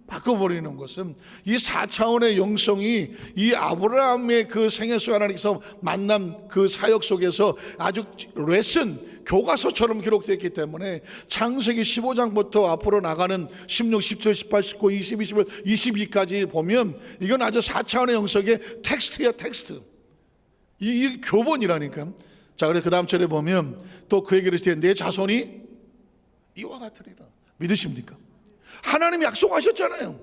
바꿔버리는 것은 이 4차원의 영성이 이 아브라함의 그 생애 속에 하나님께서 만남 그 사역 속에서 아주 레슨 교과서처럼 기록되어 있기 때문에 창세기 15장부터 앞으로 나가는 16, 17, 18, 19, 20, 21, 22까지 보면 이건 아주 4차원의 영성의 텍스트야 텍스트. 이 교본이라니까. 자, 그래서 그 다음 절에 보면 또 그 얘기를 했을 때 내 자손이 이와 같으리라. 믿으십니까? 하나님이 약속하셨잖아요.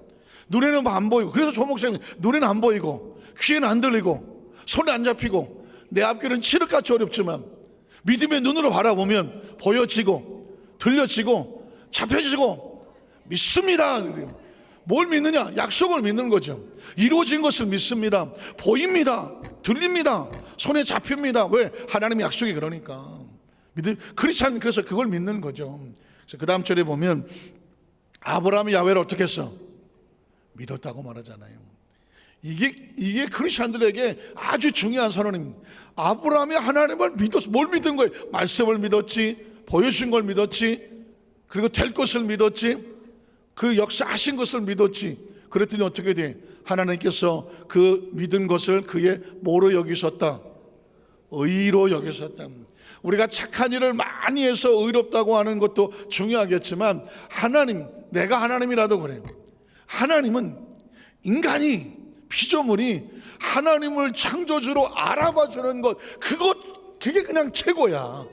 눈에는 안 보이고 그래서 조 목사님 눈에는 안 보이고 귀에는 안 들리고 손에 안 잡히고 내 앞길은 칠흑같이 어렵지만 믿음의 눈으로 바라보면 보여지고 들려지고 잡혀지고 믿습니다. 뭘 믿느냐? 약속을 믿는 거죠. 이루어진 것을 믿습니다. 보입니다. 들립니다. 손에 잡힙니다. 왜? 하나님의 약속이 그러니까. 크리스찬은 그래서 그걸 믿는 거죠. 그 다음 절에 보면 아브라함이 야훼를 어떻게 했어? 믿었다고 말하잖아요. 이게 크리스찬들에게 아주 중요한 선언입니다. 아브라함이 하나님을 믿었어. 뭘 믿은 거예요? 말씀을 믿었지, 보여준 걸 믿었지, 그리고 될 것을 믿었지, 그 역사하신 것을 믿었지. 그랬더니 어떻게 돼? 하나님께서 그 믿은 것을 그의 뭐로 여기셨다? 의로 여기셨다. 우리가 착한 일을 많이 해서 의롭다고 하는 것도 중요하겠지만 하나님, 내가 하나님이라도 그래요. 하나님은 인간이 피조물이 하나님을 창조주로 알아봐 주는 것 그게 그냥 최고야.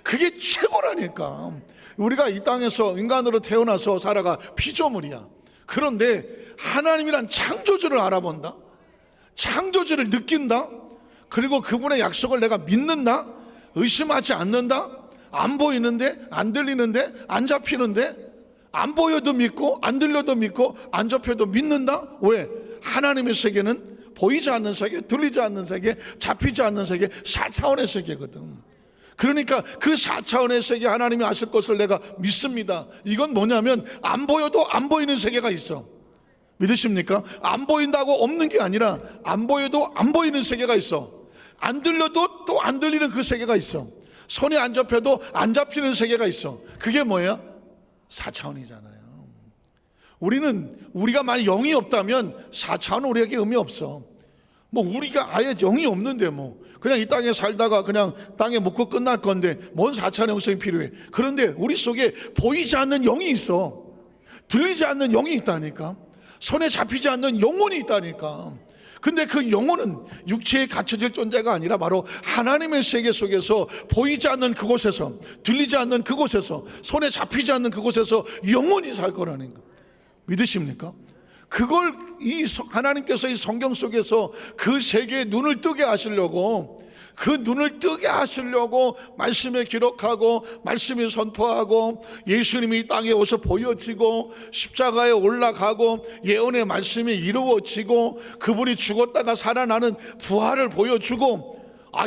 그게 최고라니까. 우리가 이 땅에서 인간으로 태어나서 살아가 피조물이야. 그런데 하나님이란 창조주를 알아본다. 창조주를 느낀다. 그리고 그분의 약속을 내가 믿는다. 의심하지 않는다. 안 보이는데 안 들리는데 안 잡히는데 안 보여도 믿고 안 들려도 믿고 안 잡혀도 믿는다. 왜? 하나님의 세계는 보이지 않는 세계, 들리지 않는 세계, 잡히지 않는 세계, 4차원의 세계거든. 그러니까 그 4차원의 세계 하나님이 아실 것을 내가 믿습니다. 이건 뭐냐면 안 보여도 안 보이는 세계가 있어. 믿으십니까? 안 보인다고 없는 게 아니라 안 보여도 안 보이는 세계가 있어. 안 들려도 또 안 들리는 그 세계가 있어. 손에 안 잡혀도 안 잡히는 세계가 있어. 그게 뭐야? 4차원이잖아요. 우리가 만약 영이 없다면 4차원은 우리에게 의미 없어. 뭐 우리가 아예 영이 없는데 뭐 그냥 이 땅에 살다가 그냥 땅에 묻고 끝날 건데 뭔 4차원 영성이 필요해. 그런데 우리 속에 보이지 않는 영이 있어. 들리지 않는 영이 있다니까. 손에 잡히지 않는 영혼이 있다니까. 근데 그 영혼은 육체에 갇혀질 존재가 아니라 바로 하나님의 세계 속에서 보이지 않는 그곳에서, 들리지 않는 그곳에서, 손에 잡히지 않는 그곳에서 영원히 살 거라는 거 믿으십니까? 그걸 하나님께서 이 성경 속에서 그 세계에 눈을 뜨게 하시려고, 그 눈을 뜨게 하시려고 말씀에 기록하고 말씀에 선포하고 예수님이 이 땅에 오셔 보여지고 십자가에 올라가고 예언의 말씀이 이루어지고 그분이 죽었다가 살아나는 부활을 보여주고,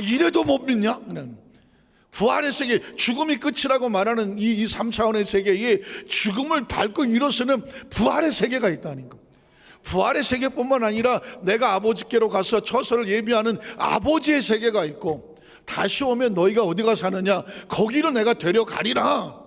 이래도 못 믿냐? 부활의 세계, 죽음이 끝이라고 말하는 이 3차원의 세계에 죽음을 밟고 일어서는 부활의 세계가 있다는 거. 부활의 세계뿐만 아니라 내가 아버지께로 가서 처소를 예비하는 아버지의 세계가 있고, 다시 오면 너희가 어디가 사느냐, 거기로 내가 데려가리라.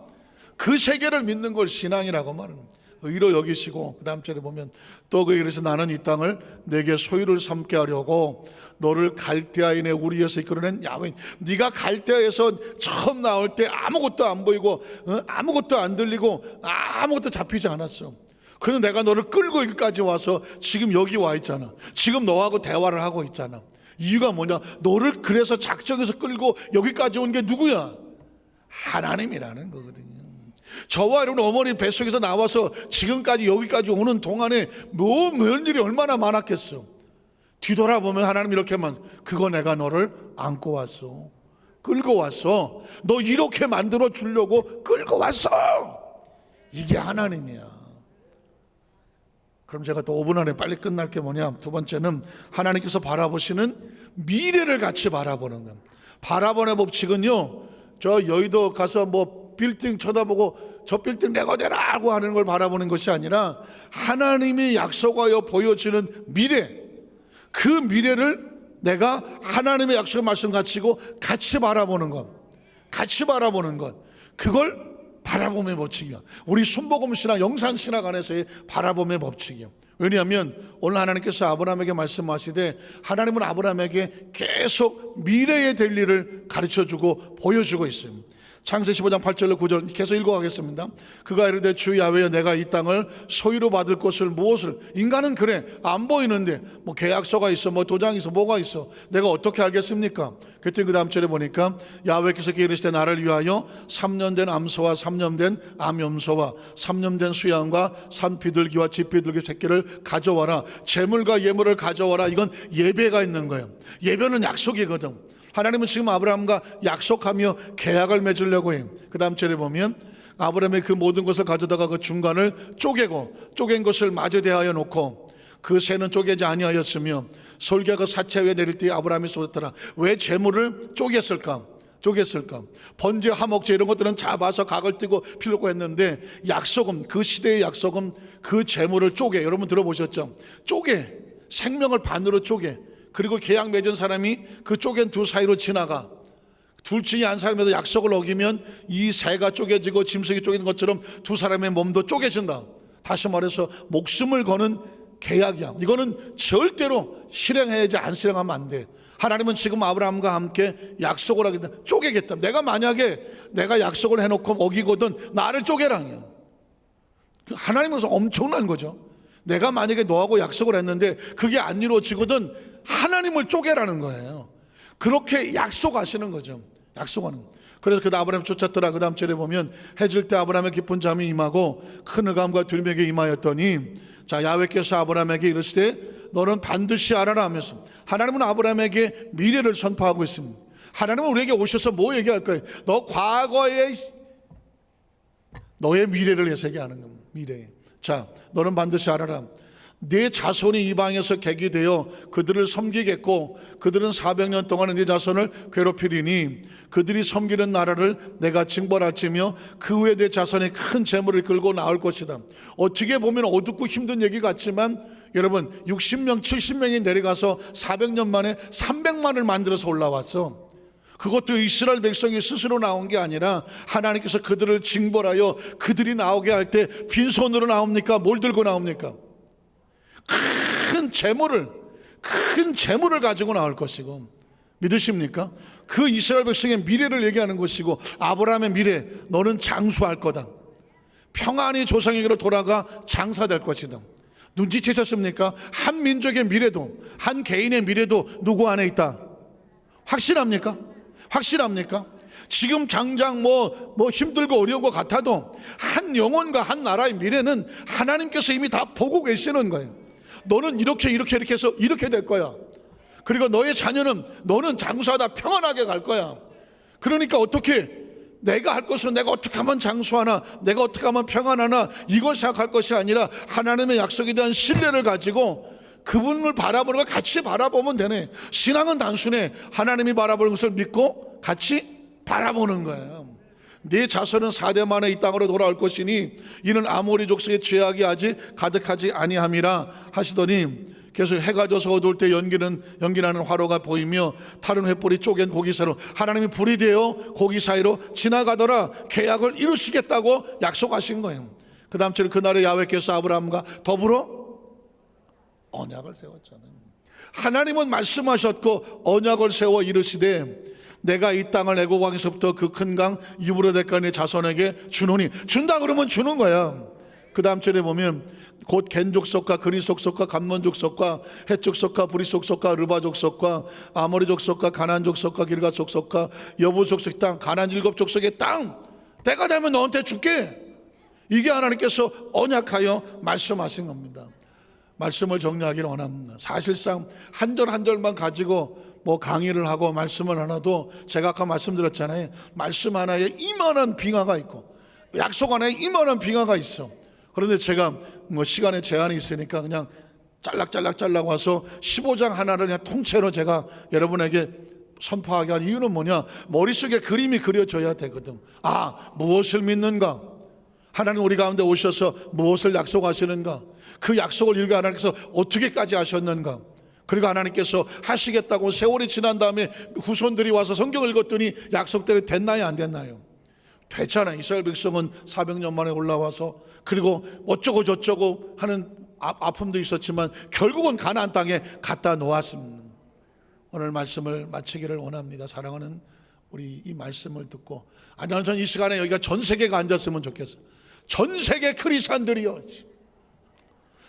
그 세계를 믿는 걸 신앙이라고 말합니다. 의로 여기시고, 그 다음 절에 보면 또 그래서 나는 이 땅을 내게 소유를 삼게 하려고 너를 갈대아에 내 우리에서 이끌어낸 야훼. 네가 갈대아에서 처음 나올 때 아무것도 안 보이고 아무것도 안 들리고 아무것도 잡히지 않았어. 그런데 내가 너를 끌고 여기까지 와서 지금 여기 와 있잖아. 지금 너하고 대화를 하고 있잖아. 이유가 뭐냐? 너를 그래서 작정해서 끌고 여기까지 온 게 누구야? 하나님이라는 거거든요. 저와 여러분 어머니 뱃속에서 나와서 지금까지 여기까지 오는 동안에 몇 일이 얼마나 많았겠어. 뒤돌아보면 하나님 이렇게만, 그거 내가 너를 안고 왔어, 끌고 왔어, 너 이렇게 만들어 주려고 끌고 왔어. 이게 하나님이야. 그럼 제가 또 5분 안에 빨리 끝날 게 뭐냐? 두 번째는 하나님께서 바라보시는 미래를 같이 바라보는 거예요. 바라보는 법칙은요, 저 여의도 가서 뭐 빌딩 쳐다보고 저 빌딩 내 거대라고 하는 걸 바라보는 것이 아니라 하나님이 약속하여 보여주는 미래, 그 미래를 내가 하나님의 약속의 말씀 가지고 같이 바라보는 것, 같이 바라보는 것, 그걸 바라봄의 법칙이야. 우리 순복음신학, 영산신학 안에서의 바라봄의 법칙이야. 왜냐하면 오늘 하나님께서 아브라함에게 말씀하시되 하나님은 아브라함에게 계속 미래에 될 일을 가르쳐주고 보여주고 있어요. 창세기 15장 8절로 9절 계속 읽어가겠습니다. 그가 이르되 주 야훼여 내가 이 땅을 소유로 받을 것을 무엇을, 인간은 그래 안 보이는데 뭐 계약서가 있어, 뭐 도장이 있어, 뭐가 있어, 내가 어떻게 알겠습니까? 그랬더니 그 다음 절에 보니까 야훼께서 이르시되 나를 위하여 3년 된 암소와 3년 된 암염소와 3년 된 수양과 산 비둘기와 집 비둘기 새끼를 가져와라. 제물과 예물을 가져와라. 이건 예배가 있는 거예요. 예배는 약속이거든. 하나님은 지금 아브라함과 약속하며 계약을 맺으려고 해요. 그 다음 절에 보면 아브라함이 그 모든 것을 가져다가 그 중간을 쪼갠 것을 마저 대하여 놓고 그 새는 쪼개지 아니하였으며 솔개가 사체 위에 내릴 때 아브라함이 쏟았더라. 왜 재물을 쪼갰을까? 번제, 화목제 이런 것들은 잡아서 각을 뜨고 피우고 했는데 약속은, 그 시대의 약속은 그 재물을 쪼개. 여러분 들어보셨죠? 생명을 반으로 쪼개. 그리고 계약 맺은 사람이 그 쪼갠 두 사이로 지나가. 둘 중에 한 사람에도 약속을 어기면 이 새가 쪼개지고 짐승이 쪼개는 것처럼 두 사람의 몸도 쪼개진다. 다시 말해서 목숨을 거는 계약이야. 이거는 절대로 실행해야지, 안 실행하면 안 돼. 하나님은 지금 아브라함과 함께 약속을 하겠다. 쪼개겠다. 내가 만약에 내가 약속을 해놓고 어기거든 나를 쪼개라니야. 하나님으로서 엄청난 거죠. 내가 만약에 너하고 약속을 했는데 그게 안 이루어지거든 하나님을 쪼개라는 거예요. 그렇게 약속하시는 거죠. 약속하는 거. 그래서 그 아브라함 쫓았더라. 그 다음 절에 보면 해질 때 아브라함의 깊은 잠이 임하고 큰 흑암과 들매게 임하였더니 자 야훼께서 아브라함에게 이르시되 너는 반드시 알아라 하면서 하나님은 아브라함에게 미래를 선포하고 있습니다. 하나님은 우리에게 오셔서 뭐 얘기할 거예요? 너 과거에 너의 미래를 예색하는 겁니다. 미래. 자 너는 반드시 알아라. 네 자손이 이방에서 객이 되어 그들을 섬기겠고 그들은 400년 동안 네 자손을 괴롭히리니 그들이 섬기는 나라를 내가 징벌할지며 그 후에 네 자손이 큰 재물을 끌고 나올 것이다. 어떻게 보면 어둡고 힘든 얘기 같지만 여러분 60명 70명이 내려가서 400년 만에 300만을 만들어서 올라왔어. 그것도 이스라엘 백성이 스스로 나온 게 아니라 하나님께서 그들을 징벌하여 그들이 나오게 할 때 빈손으로 나옵니까? 뭘 들고 나옵니까? 큰 재물을 가지고 나올 것이고, 믿으십니까? 그 이스라엘 백성의 미래를 얘기하는 것이고, 아브라함의 미래, 너는 장수할 거다. 평안히 조상에게로 돌아가 장사될 것이다. 눈치채셨습니까? 한 민족의 미래도, 한 개인의 미래도 누구 안에 있다. 확실합니까? 확실합니까? 지금 당장 뭐 힘들고 어려운 것 같아도 한 영혼과 한 나라의 미래는 하나님께서 이미 다 보고 계시는 거예요. 너는 이렇게 해서 이렇게 될 거야. 그리고 너의 자녀는, 너는 장수하다 평안하게 갈 거야. 그러니까 어떻게, 내가 할 것은 내가 어떻게 하면 장수하나, 내가 어떻게 하면 평안하나, 이걸 생각할 것이 아니라 하나님의 약속에 대한 신뢰를 가지고 그분을 바라보는 걸 같이 바라보면 되네. 신앙은 단순해. 하나님이 바라보는 것을 믿고 같이 바라보는 거예요. 네 자손은 4대 만에 이 땅으로 돌아올 것이니 이는 아모리 족속의 죄악이 아직 가득하지 아니함이라 하시더니, 계속 해가 져서 어두울 때 연기나는 화로가 보이며 타는 횃불이 쪼갠 고기 사이로, 하나님이 불이 되어 고기 사이로 지나가더라 계약을 이루시겠다고 약속하신 거예요. 그 다음 절에 그날에 야훼께서 아브라함과 더불어 언약을 세웠잖아요. 하나님은 말씀하셨고 언약을 세워 이르시되, 내가 이 땅을 애굽 왕에서부터 그 큰 강 유브라데까지 내 자손에게 주노니, 준다 그러면 주는 거야. 그 다음 절에 보면 곧 겐 족속과 그리 족속과 감몬 족속과 헷 족속과 브리 족속과 르바 족속과 아모리 족속과 가나안 족속과 기르가 족속과 여부 족속 땅, 가나안 7 족속의 땅 때가 되면 너한테 줄게. 이게 하나님께서 언약하여 말씀하신 겁니다. 말씀을 정리하기를 원합니다. 사실상 한 절 한 절만 가지고 뭐 강의를 하고 말씀을 하나도, 제가 아까 말씀드렸잖아요. 말씀 하나에 이만한 빙하가 있고 약속 하나에 이만한 빙하가 있어. 그런데 제가 뭐 시간에 제한이 있으니까 그냥 짤락 와서 15장 하나를 그냥 통째로 제가 여러분에게 선포하게 한 이유는 뭐냐, 머릿속에 그림이 그려져야 되거든. 아, 무엇을 믿는가, 하나님 우리 가운데 오셔서 무엇을 약속하시는가, 그 약속을 이루게 하나님께서 어떻게까지 하셨는가, 그리고 하나님께서 하시겠다고 세월이 지난 다음에 후손들이 와서 성경을 읽었더니 약속대로 됐나요 안 됐나요? 됐잖아요. 이스라엘 백성은 400년 만에 올라와서, 그리고 어쩌고 저쩌고 하는 아픔도 있었지만 결국은 가나안 땅에 갖다 놓았습니다. 오늘 말씀을 마치기를 원합니다. 사랑하는 우리 이 말씀을 듣고, 저는 이 시간에 여기가 전 세계가 앉았으면 좋겠어요. 전 세계 크리스찬들이요,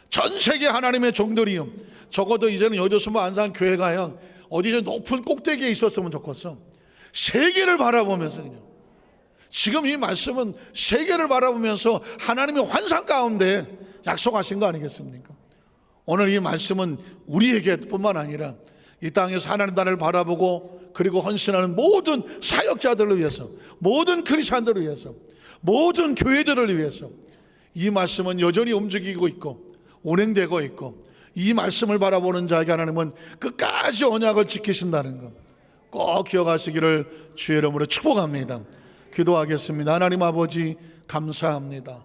전 세계 하나님의 종들이요. 적어도 이제는 여도수모 안산교회가요, 어디 저 높은 꼭대기에 있었으면 좋겠어. 세계를 바라보면서, 그냥 지금 이 말씀은 세계를 바라보면서 하나님의 환상 가운데 약속하신 거 아니겠습니까? 오늘 이 말씀은 우리에게 뿐만 아니라 이 땅에서 하나님 나라를 바라보고 그리고 헌신하는 모든 사역자들을 위해서, 모든 크리스찬들을 위해서, 모든 교회들을 위해서 이 말씀은 여전히 움직이고 있고 운행되고 있고, 이 말씀을 바라보는 자에게 하나님은 끝까지 언약을 지키신다는 것 꼭 기억하시기를 주의 이름으로 축복합니다. 기도하겠습니다. 하나님 아버지 감사합니다.